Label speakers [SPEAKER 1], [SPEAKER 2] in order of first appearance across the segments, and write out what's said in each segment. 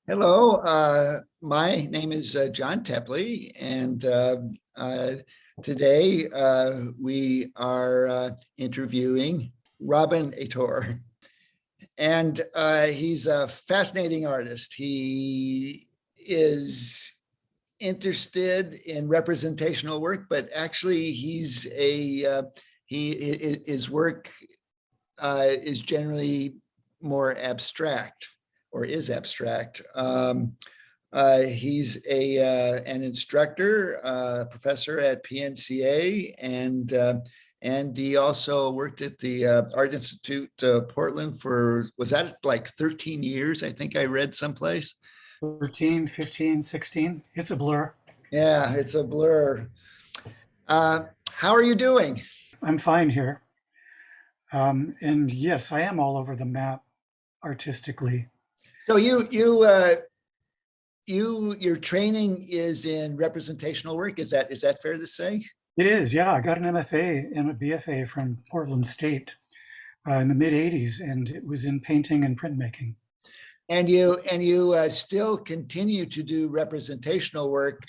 [SPEAKER 1] Hello, my name is John Teply, and today we are interviewing Robin Ator. And he's a fascinating artist. He is interested in representational work, but actually his work is generally more abstract or is abstract. He's an instructor, professor at PNCA, and he also worked at the Art Institute Portland for, was that like 13 years? I think I read someplace.
[SPEAKER 2] 13, 15, 16. It's a blur.
[SPEAKER 1] Yeah, it's a blur. How are you doing?
[SPEAKER 2] I'm fine here. And yes, I am all over the map artistically.
[SPEAKER 1] So your training is in representational work. Is that fair to say?
[SPEAKER 2] It is, yeah. I got an MFA and a BFA from Portland State in the mid 80s, and it was in painting and printmaking.
[SPEAKER 1] And you still continue to do representational work,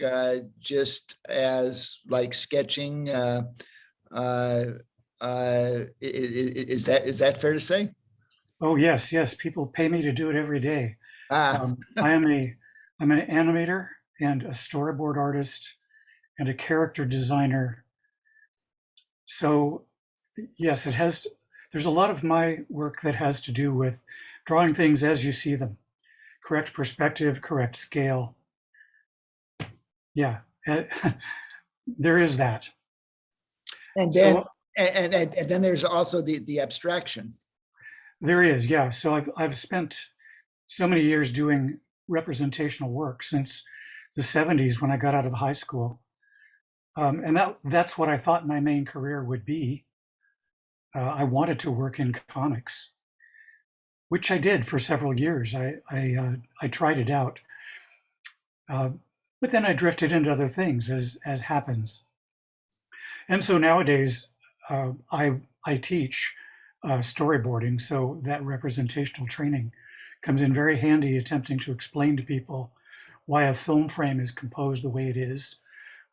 [SPEAKER 1] just as like sketching. Is that fair to say?
[SPEAKER 2] Oh, yes, yes. People pay me to do it every day.
[SPEAKER 1] Ah,
[SPEAKER 2] I'm an animator and a storyboard artist and a character designer. So yes, there's a lot of my work that has to do with drawing things as you see them, correct perspective, correct scale. Yeah, there is that.
[SPEAKER 1] and then
[SPEAKER 2] So
[SPEAKER 1] and then there's also the abstraction.
[SPEAKER 2] there is, yeah. So I've spent so many years doing representational work since the 70s when I got out of high school. And that's what I thought my main career would be. I wanted to work in comics, which I did for several years. I tried it out, but then I drifted into other things, as happens. And so nowadays, I teach storyboarding, so that representational training comes in very handy, attempting to explain to people why a film frame is composed the way it is,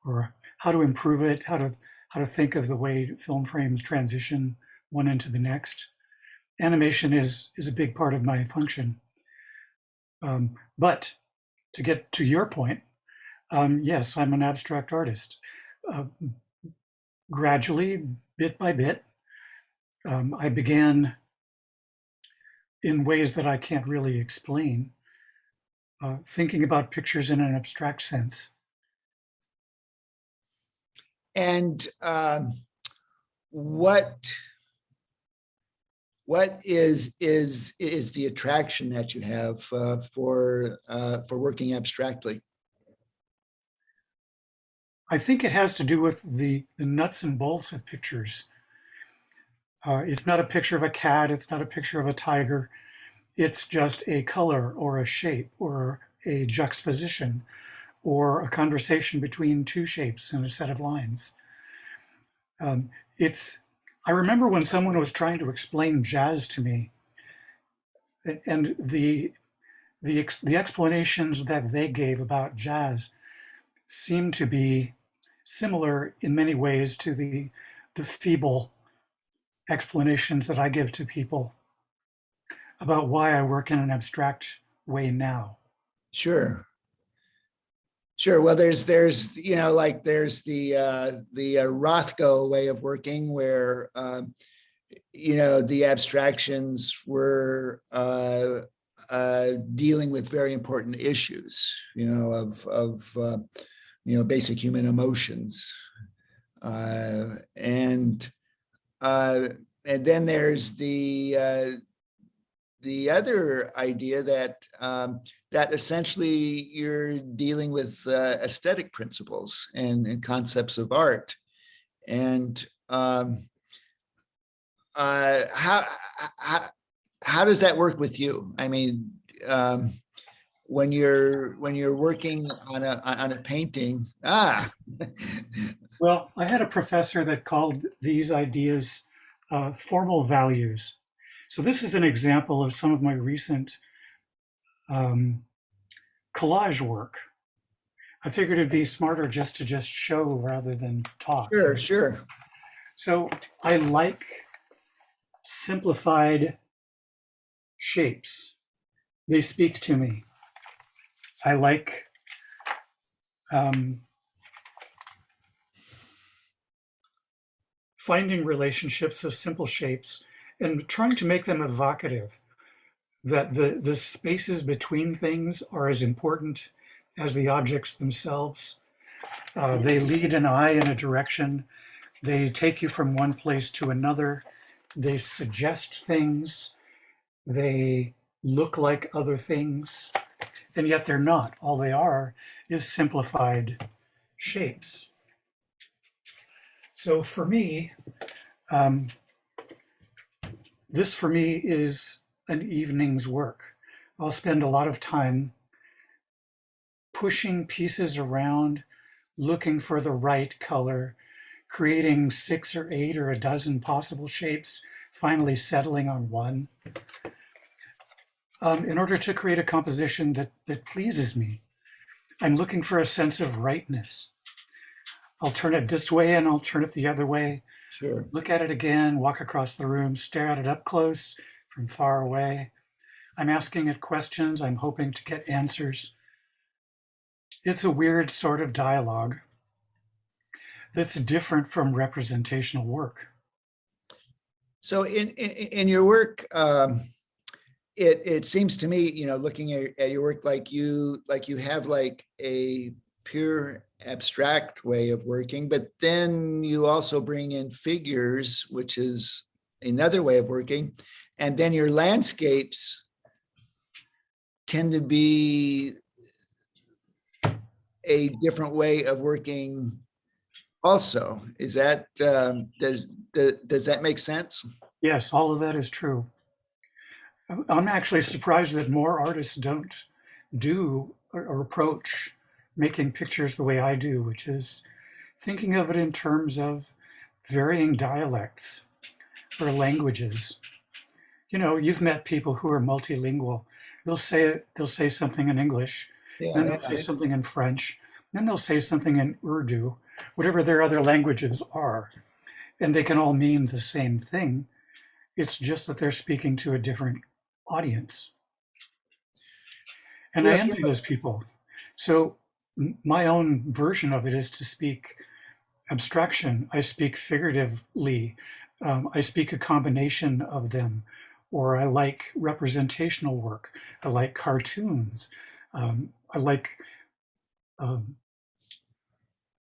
[SPEAKER 2] or how to improve it, how to think of the way film frames transition one into the next. Animation is a big part of my function. But to get to your point, yes, I'm an abstract artist. Uh, Gradually, bit by bit, I began in ways that I can't really explain, thinking about pictures in an abstract sense.
[SPEAKER 1] And what what is the attraction that you have for working abstractly?
[SPEAKER 2] I think it has to do with the nuts and bolts of pictures. It's not a picture of a cat, it's not a picture of a tiger, it's just a color or a shape or a juxtaposition or a conversation between two shapes in a set of lines. It's I remember when someone was trying to explain jazz to me, and the explanations that they gave about jazz seemed to be similar in many ways to the feeble explanations that I give to people about why I work in an abstract way now.
[SPEAKER 1] Sure. Sure. Well, there's like there's the Rothko way of working where the abstractions were dealing with very important issues, basic human emotions, and then there's the other idea that essentially you're dealing with aesthetic principles and concepts of art. And how, how does that work with you? I mean, when you're working on a painting,
[SPEAKER 2] Well, I had a professor that called these ideas formal values. So this is an example of some of my recent um, collage work. I figured it'd be smarter just to just show rather than talk.
[SPEAKER 1] Sure, sure.
[SPEAKER 2] So I like simplified shapes. They speak to me. I like finding relationships of simple shapes and trying to make them evocative, that the spaces between things are as important as the objects themselves. They lead an eye in a direction. They take you from one place to another. They suggest things. They look like other things, and yet they're not. All they are is simplified shapes. So for me, this for me is an evening's work. I'll spend a lot of time pushing pieces around, looking for the right color, creating 6 or 8 or a dozen possible shapes, finally settling on one, in order to create a composition that pleases me. I'm looking for a sense of rightness. I'll turn it this way and I'll turn it the other way.
[SPEAKER 1] Sure.
[SPEAKER 2] Look at it again, walk across the room, stare at it up close from far away. I'm asking it questions. I'm hoping to get answers. It's a weird sort of dialogue that's different from representational work.
[SPEAKER 1] So in your work, it seems to me, you know, looking at your work, like you have like a pure abstract way of working, but then you also bring in figures, which is another way of working, and then your landscapes tend to be a different way of working also. Is that does that make sense?
[SPEAKER 2] Yes, all of that is true. I'm actually surprised that more artists don't do or approach making pictures the way I do, which is thinking of it in terms of varying dialects or languages. You know, you've met people who are multilingual. They'll say something in English, then they'll say something in French, then they'll say something in Urdu, whatever their other languages are, and they can all mean the same thing. It's just that they're speaking to a different audience. And I envy those people. So my own version of it is to speak abstraction. I speak figuratively. I speak a combination of them. Or I like representational work. I like cartoons. I like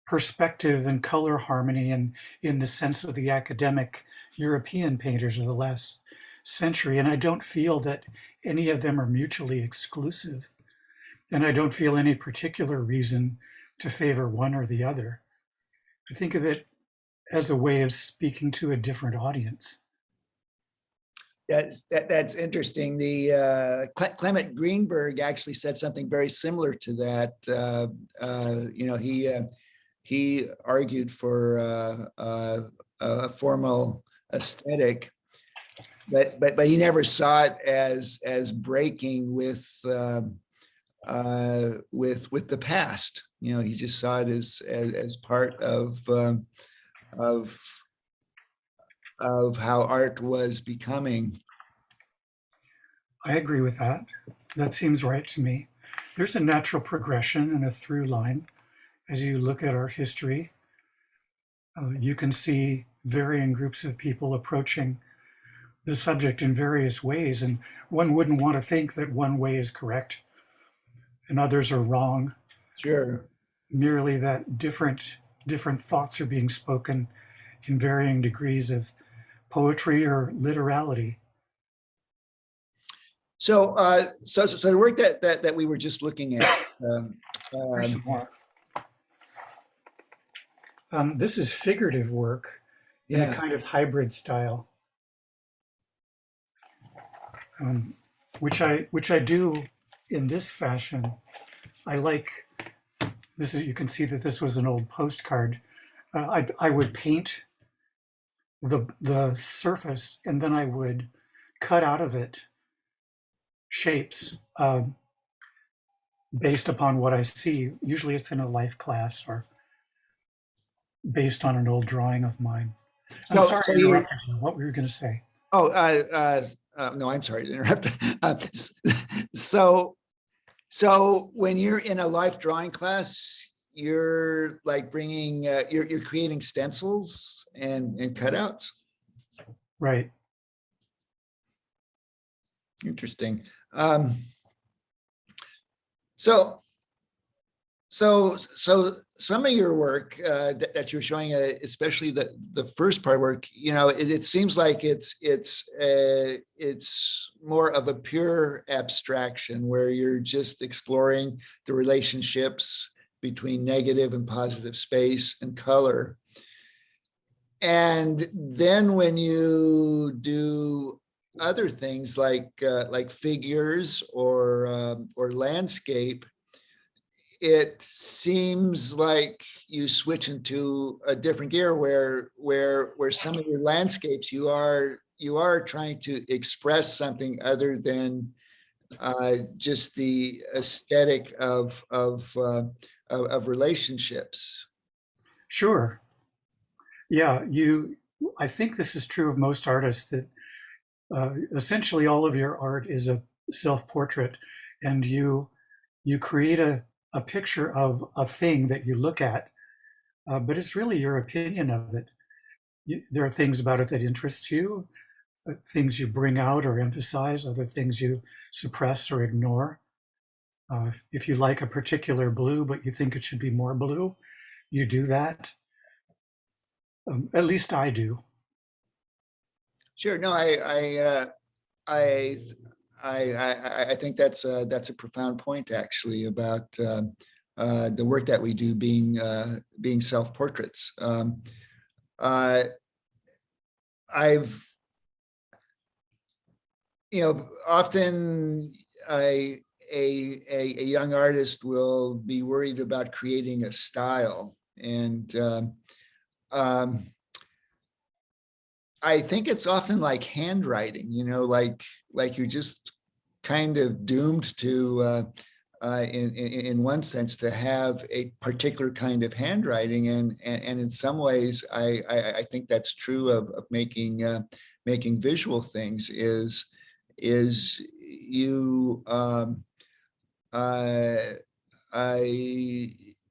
[SPEAKER 2] perspective and color harmony, and in the sense of the academic European painters of the last century. And I don't feel that any of them are mutually exclusive. And I don't feel any particular reason to favor one or the other. I think of it as a way of speaking to a different audience.
[SPEAKER 1] That's interesting. The Clement Greenberg actually said something very similar to that. You know, he argued for a formal aesthetic, but he never saw it as breaking with the past. You know, he just saw it as part of how art was becoming.
[SPEAKER 2] I agree with that. That seems right to me. There's a natural progression and a through line as you look at art history. You can see varying groups of people approaching the subject in various ways, and one wouldn't want to think that one way is correct and others are wrong.
[SPEAKER 1] Sure.
[SPEAKER 2] Merely that different thoughts are being spoken in varying degrees of poetry or literality.
[SPEAKER 1] So, so the work that we were just looking at.
[SPEAKER 2] This is figurative work in a kind of hybrid style, which I do in this fashion. I like this. You can see that this was an old postcard. I would paint the surface, and then I would cut out of it shapes based upon what I see. Usually it's in a life class or based on an old drawing of mine. I'm
[SPEAKER 1] So,
[SPEAKER 2] sorry
[SPEAKER 1] so
[SPEAKER 2] I
[SPEAKER 1] you,
[SPEAKER 2] interrupted you. What were you going to say?
[SPEAKER 1] oh, no, I'm sorry to interrupt. So, so when you're in a life drawing class, you're like bringing, you're creating stencils and cutouts.
[SPEAKER 2] Right.
[SPEAKER 1] Interesting. So, so some of your work that you're showing, especially the first part work, it seems like it's more of a pure abstraction where you're just exploring the relationships between negative and positive space and color. And then when you do other things like figures or landscape, it seems like you switch into a different gear where some of your landscapes you are trying to express something other than just the aesthetic of relationships.
[SPEAKER 2] Sure. Yeah. I think this is true of most artists that essentially all of your art is a self-portrait, and you create a picture of a thing that you look at, but it's really your opinion of it. There are things about it that interest you, things you bring out or emphasize, other things you suppress or ignore. If you like a particular blue, but you think it should be more blue, you do that. At least I do.
[SPEAKER 1] Sure. No, I I think that's a profound point actually about the work that we do being self portraits. Uh, I've often a young artist will be worried about creating a style, and um, I think it's often like handwriting, like you're just kind of doomed to, in one sense, to have a particular kind of handwriting, and in some ways, I think that's true of making visual things. Is you uh, I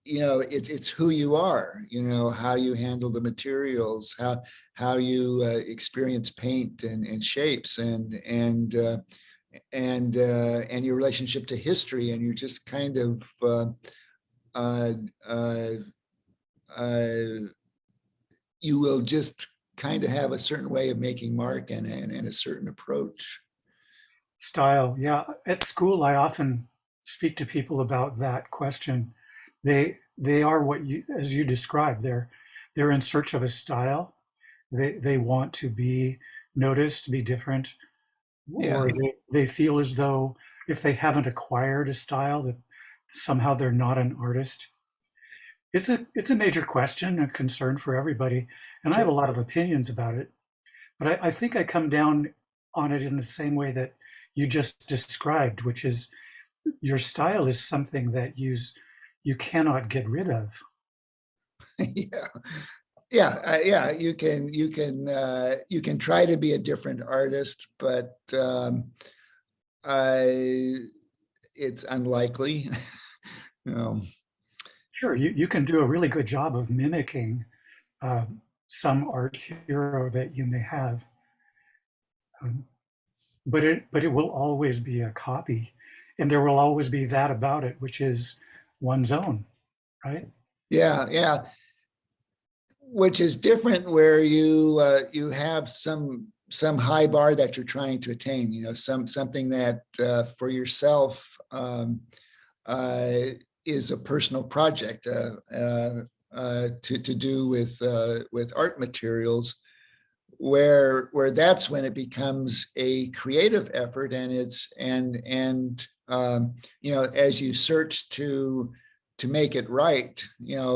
[SPEAKER 1] it's who you are, how you handle the materials, how you experience paint and shapes and your relationship to history, and you're just kind of uh, uh, uh, you will just kind of have a certain way of making mark and a certain approach.
[SPEAKER 2] Style, yeah. At school, I often speak to people about that question. They are what you, as you described, they're in search of a style. They want to be noticed, be different,
[SPEAKER 1] Yeah.
[SPEAKER 2] or they feel as though if they haven't acquired a style, that somehow they're not an artist. It's a major question, a concern for everybody, and I have
[SPEAKER 1] Sure.
[SPEAKER 2] a lot of opinions about it. But I think I come down on it in the same way that you just described, which is your style is something that you cannot get rid of.
[SPEAKER 1] Yeah. Yeah, you can try to be a different artist, but I it's unlikely. No.
[SPEAKER 2] Sure, you can do a really good job of mimicking uh, some art hero that you may have, um, but it will always be a copy, and there will always be that about it, which is one's own, right?
[SPEAKER 1] Yeah, yeah. Which is different where you have some high bar that you're trying to attain, something that for yourself uh, is a personal project to do with art materials, where that's when it becomes a creative effort, and as you search to make it right, you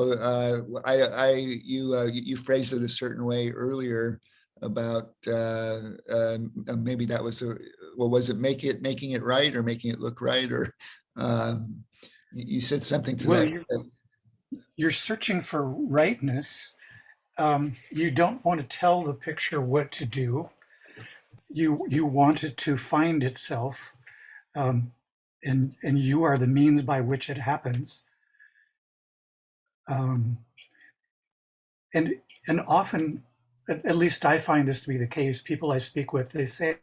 [SPEAKER 1] phrased it a certain way earlier about maybe that was was it making it right or making it look right, or um, You said something to
[SPEAKER 2] Well,
[SPEAKER 1] that.
[SPEAKER 2] you're searching for rightness. You don't want to tell the picture what to do. You want it to find itself, um, and you are the means by which it happens. Um, and and often, at least I find this to be the case. People I speak with, they say,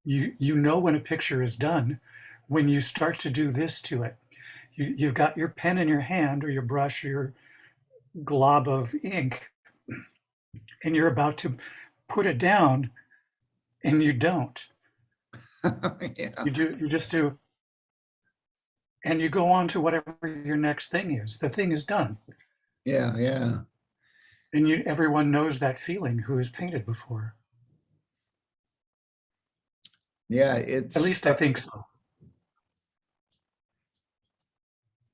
[SPEAKER 2] you know when a picture is done when you start to do this to it. You've got your pen in your hand or your brush or your glob of ink, and you're about to put it down, and you don't.
[SPEAKER 1] Yeah,
[SPEAKER 2] You just do, and you go on to whatever your next thing is. The thing is done,
[SPEAKER 1] yeah, yeah,
[SPEAKER 2] and everyone knows that feeling who has painted before.
[SPEAKER 1] yeah.
[SPEAKER 2] At
[SPEAKER 1] It's
[SPEAKER 2] least I think so.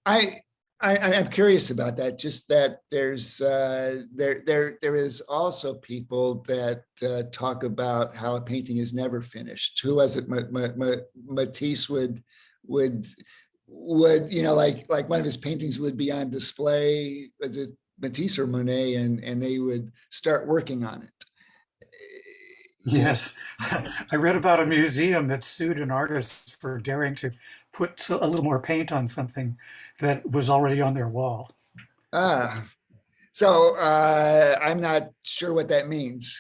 [SPEAKER 1] I, I'm curious about that. Just that there is also people that talk about how a painting is never finished. Who was it? Matisse would like one of his paintings would be on display. Was it Matisse or Monet? And they would start working on it.
[SPEAKER 2] Yes, I read about a museum that sued an artist for daring to put a little more paint on something that was already on their wall.
[SPEAKER 1] Ah, so I'm not sure what that means.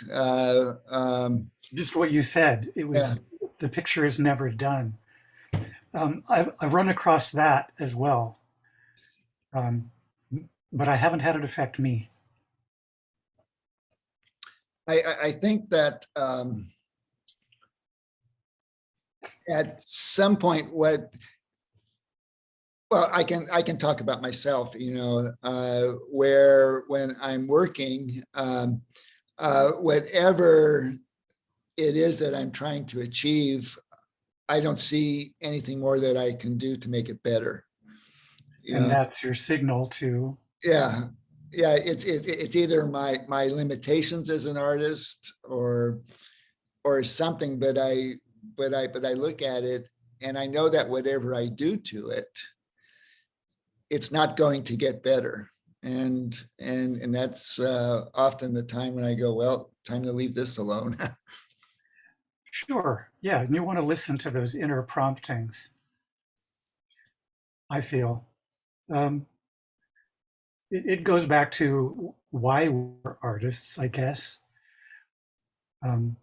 [SPEAKER 2] Just what you said, it
[SPEAKER 1] Yeah.
[SPEAKER 2] was the picture is never done. I've run across that as well, um, but I haven't had it affect me.
[SPEAKER 1] I think that at some point, I can talk about myself, where when I'm working, whatever it is that I'm trying to achieve, I don't see anything more that I can do to make it better.
[SPEAKER 2] And that's your signal to,
[SPEAKER 1] Yeah, yeah. It's either my limitations as an artist or something, but I look at it and I know that whatever I do to it, it's not going to get better. And that's often the time when I go, well, time to leave this alone.
[SPEAKER 2] sure, yeah, and you want to listen to those inner promptings, I feel. Um, it goes back to why we're artists, I guess. Um,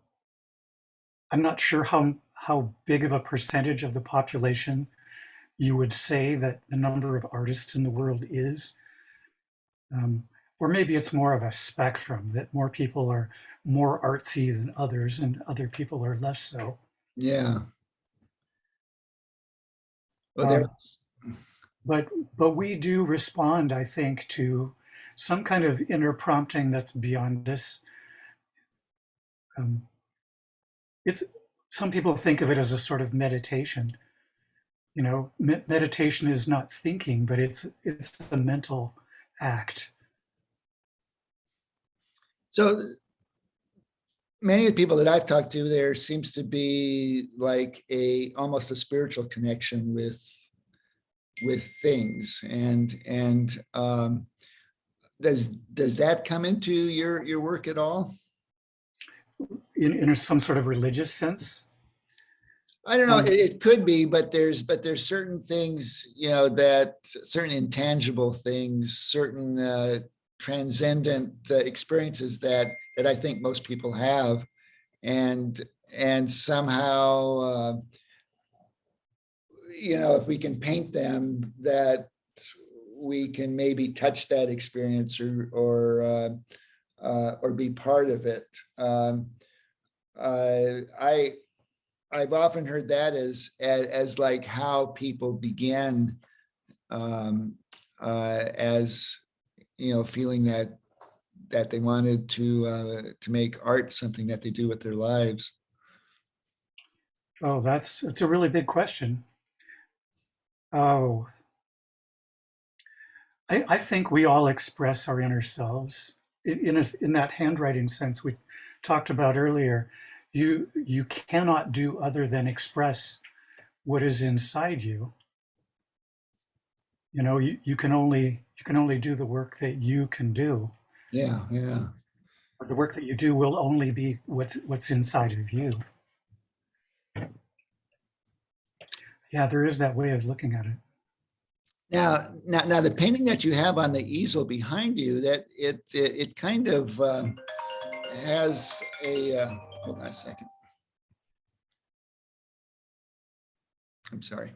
[SPEAKER 2] I'm not sure how big of a percentage of the population you would say that the number of artists in the world is. Or maybe it's more of a spectrum that more people are more artsy than others and other people are less so.
[SPEAKER 1] Yeah. Well,
[SPEAKER 2] Um,
[SPEAKER 1] there's
[SPEAKER 2] but but we do respond, I think, to some kind of inner prompting that's beyond us. Um, it's some people think of it as a sort of meditation. You know, meditation is not thinking, but it's a mental act.
[SPEAKER 1] so many of the people that I've talked to, there seems to be like almost a spiritual connection with things. And does that come into your work at all?
[SPEAKER 2] In some sort of religious sense.
[SPEAKER 1] I don't know. It,
[SPEAKER 2] Um,
[SPEAKER 1] it could be, but there's certain things, that certain intangible things, certain transcendent experiences that I think most people have, and and somehow, if we can paint them, that we can maybe touch that experience or be part of it. I I've often heard that as like how people began, as feeling that they wanted to make art something that they do with their lives.
[SPEAKER 2] oh, it's a really big question. Oh, I think we all express our inner selves in that handwriting sense we talked about earlier. You cannot do other than express what is inside you. You know, you can only do the work that you can do.
[SPEAKER 1] Yeah, yeah.
[SPEAKER 2] Or the work that you do will only be what's inside of you. Yeah, there is that way of looking at it.
[SPEAKER 1] Now, the painting that you have on the easel behind you, that it kind of has a. Hold on a second. I'm sorry.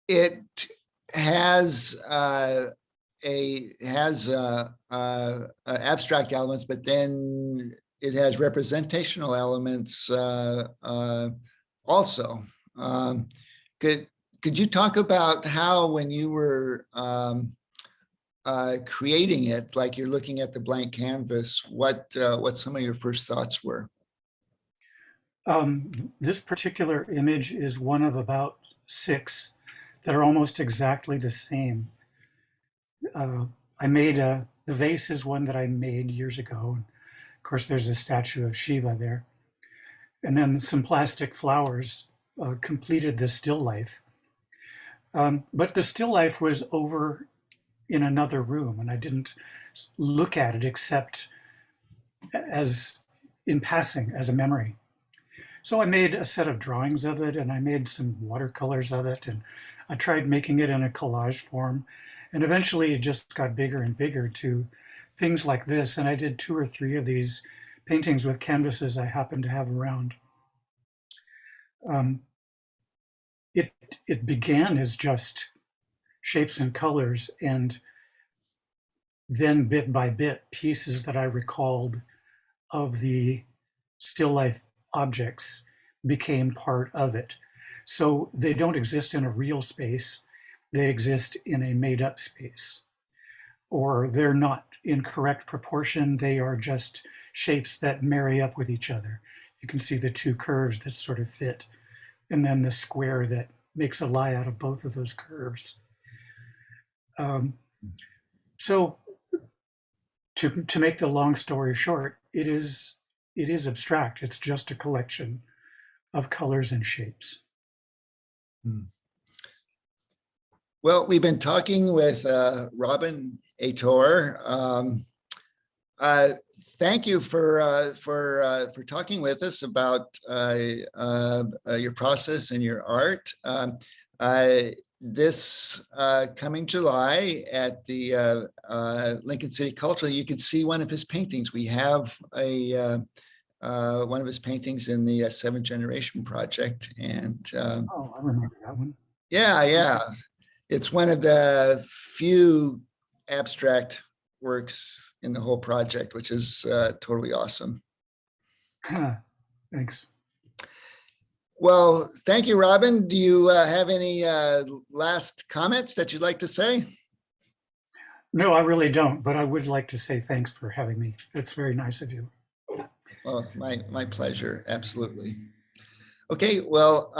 [SPEAKER 1] It has abstract elements, but then it has representational elements also. Could you talk about how, when you were creating it, like you're looking at the blank canvas, what some of your first thoughts were?
[SPEAKER 2] This particular image is one of about 6 that are almost exactly the same. I made the vase is one that I made years ago. Of course, there's a statue of Shiva there. And then some plastic flowers completed the still life. But the still life was over in another room, and I didn't look at it except as in passing, as a memory. So I made a set of drawings of it, and I made some watercolors of it, and I tried making it in a collage form. And eventually it just got bigger and bigger to things like this. And I did 2 or 3 of these paintings with canvases I happened to have around. It began as just shapes and colors, and then bit by bit, pieces that I recalled of the still life objects became part of it. So they don't exist in a real space, they exist in a made up space. Or they're not in correct proportion, they are just shapes that marry up with each other. You can see the 2 curves that sort of fit, and then the square that makes a lie out of both of those curves. So to make the long story short, it is abstract. It's just a collection of colors and shapes.
[SPEAKER 1] Well, we've been talking with Robin Ator. Thank you for talking with us about your process and your art. This coming July at the Lincoln City Cultural, you can see one of his paintings. We have one of his paintings in the 7th Generation Project, and
[SPEAKER 2] Oh, I remember that one.
[SPEAKER 1] yeah, it's one of the few abstract works in the whole project, which is totally awesome.
[SPEAKER 2] Thanks.
[SPEAKER 1] Well, thank you, Robin. Do you have any last comments that you'd like to say?
[SPEAKER 2] No, I really don't, but I would like to say thanks for having me. It's very nice of you.
[SPEAKER 1] Well, my pleasure, absolutely. Okay, well,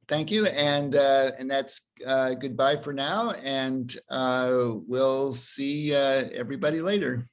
[SPEAKER 1] thank you, and that's goodbye for now, and we'll see everybody later.